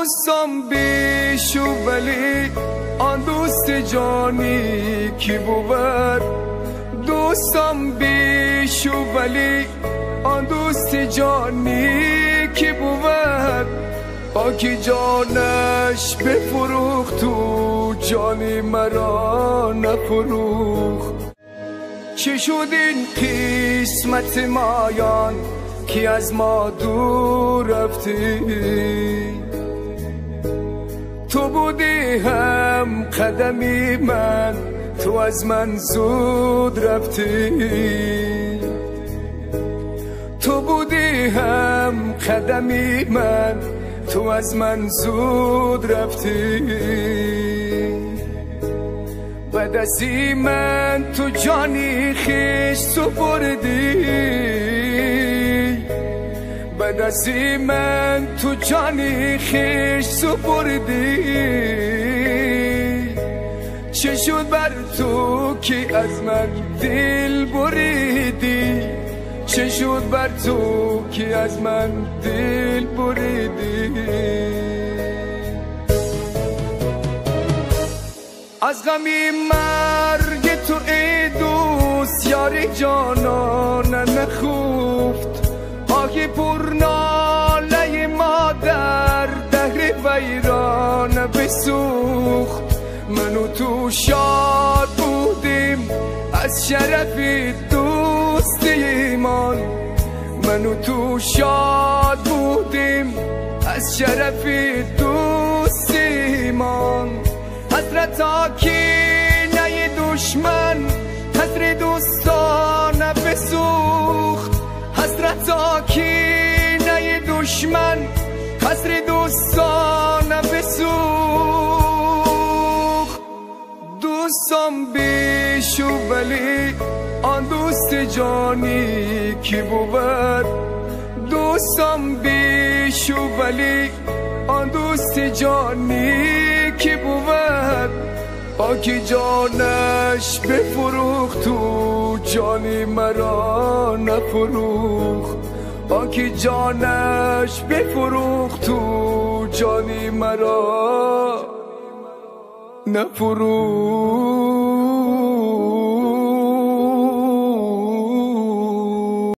دوستم بیشو ولی آن دوست جانی کی بود دوستم بیشو ولی آن دوست جانی کی بود با کی جانش بفروخت تو جانی مرا نفروخت چه شد این قسمت مایان که از ما دور رفتی تو بودی هم قدمی من تو از من زود رفتی تو بودی هم قدمی من تو از من زود رفتی و دستی من تو جانی خیش سپردی و دستی من تو جانی خیش سپردی چه شد بر تو که از من دل بریدی چه شد بر تو که از من دل بریدی از غمی مرگ تو ای دوست یاری جانان نخفت آگه پرناله مادر دهر ویران بسوخت منو تو شاد بودیم از شرف دوستیمان منو تو شاد بودیم از شرف دوستیمان حسرت آکینه دشمن حسر دوستان بسوخت حسرت آکینه دشمن حسر دوستان بسوخت دوستم بیشو ولی آن دوست جانی کی بود دوستم بیشو ولی آن دوست جانی کی بود با کی جانش بفروخت تو جانی مرا نفروخت با کی جانش بفروخت تو جانی مرا نفروخت